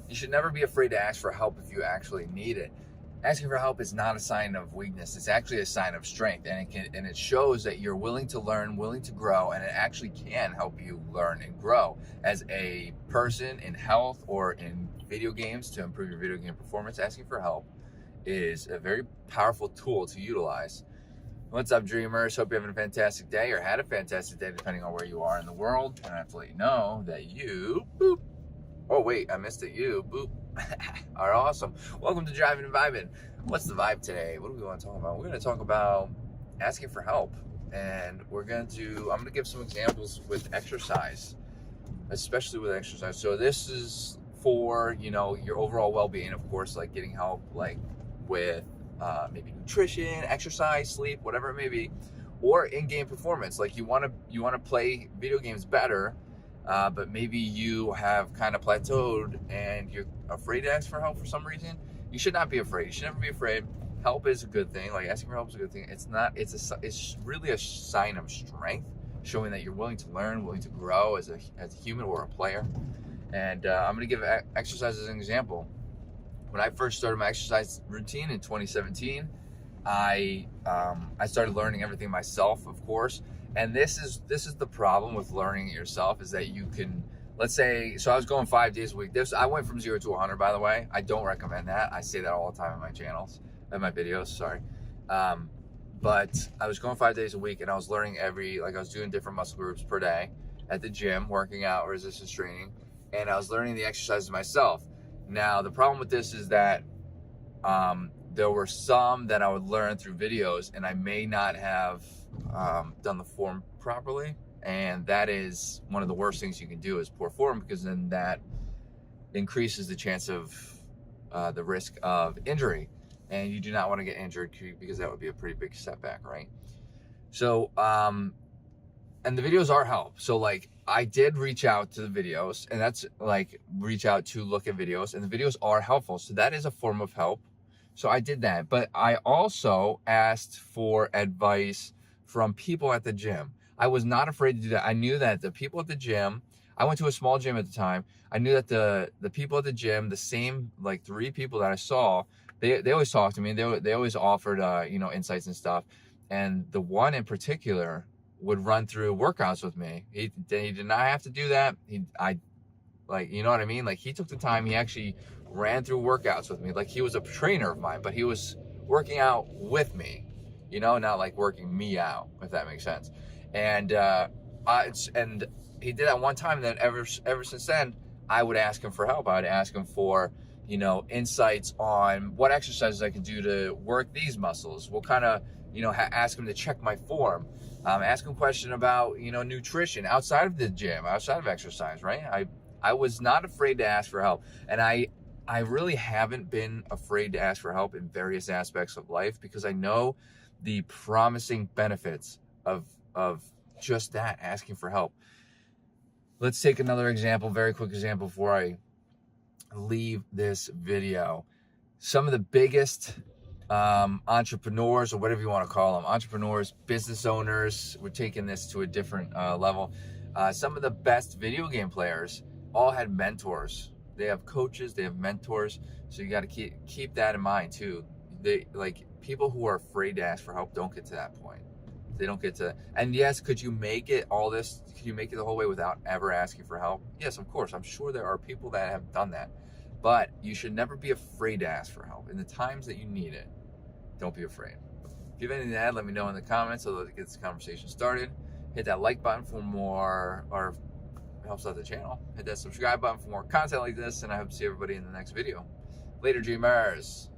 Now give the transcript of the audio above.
You should never be afraid to ask for help if you actually need it. Asking for help is not a sign of weakness. It's actually a sign of strength, and it shows that you're willing to learn, willing to grow, and it actually can help you learn and grow as a person in health or in video games to improve your video game performance. Asking for help is a very powerful tool to utilize. What's up, dreamers? Hope you're having a fantastic day or had a fantastic day, depending on where you are in the world. And I have to let you know that you, boop. Oh, wait, I missed it. You, boop, are awesome. Welcome to Driving and Vibing. What's the vibe today? What do we want to talk about? We're going to talk about asking for help. And I'm going to give some examples with exercise, especially with exercise. So this is for, your overall well-being, of course, like getting help, like with maybe nutrition, exercise, sleep, whatever it may be, or in-game performance. Like you want to play video games better, but maybe you have kind of plateaued and you're afraid to ask for help for some reason. You should not be afraid. You should never be afraid. Help is a good thing. Like asking for help is a good thing. It's really a sign of strength, showing that you're willing to learn, willing to grow as a human or a player. And I'm going to give exercise as an example. When I first started my exercise routine in 2017, I started learning everything myself, of course. And this is the problem with learning it yourself, is that you can, let's say, so I was going 5 days a week. I went from 0 to 100, by the way. I don't recommend that. I say that all the time in my channels, in my videos, sorry. But I was going 5 days a week, and I was learning I was doing different muscle groups per day at the gym, working out, resistance training, and I was learning the exercises myself. Now, the problem with this is that there were some that I would learn through videos, and I may not have done the form properly. And that is one of the worst things you can do, is poor form, because then that increases the chance of the risk of injury. And you do not want to get injured, because that would be a pretty big setback, right? So, and the videos are help. So like, I did reach out to the videos, and that's like reach out to look at videos, and the videos are helpful. So that is a form of help. So I did that, but I also asked for advice from people at the gym. I was not afraid to do that. I knew that the people at the gym, I went to a small gym at the time. I knew that the people at the gym, the same like 3 people that I saw, they always talked to me. They always offered insights and stuff. And the one in particular would run through workouts with me. He did not have to do that. You know what I mean? Like, he took the time. He actually ran through workouts with me. Like, he was a trainer of mine, but he was working out with me, not like working me out, if that makes sense. And he did that one time. And then ever since then, I would ask him for help. I would ask him for, insights on what exercises I could do to work these muscles. What kind of, ask him to check my form. Ask him a question about, nutrition outside of the gym, outside of exercise, right? I was not afraid to ask for help. And I really haven't been afraid to ask for help in various aspects of life, because I know the promising benefits of just that, asking for help. Let's take another example, very quick example before I leave this video. Some of the biggest entrepreneurs, or whatever you want to call them, entrepreneurs, business owners, we're taking this to a different level. Some of the best video game players all had mentors. They have coaches, they have mentors. So you got to keep that in mind too. People who are afraid to ask for help don't get to that point. They don't get to, and yes, could you make it the whole way without ever asking for help? Yes, of course. I'm sure there are people that have done that, but you should never be afraid to ask for help. In the times that you need it, don't be afraid. If you have anything to add, let me know in the comments so that it gets the conversation started. Hit that like button for more, or it helps out the channel. Hit that subscribe button for more content like this, and I hope to see everybody in the next video. Later, dreamers.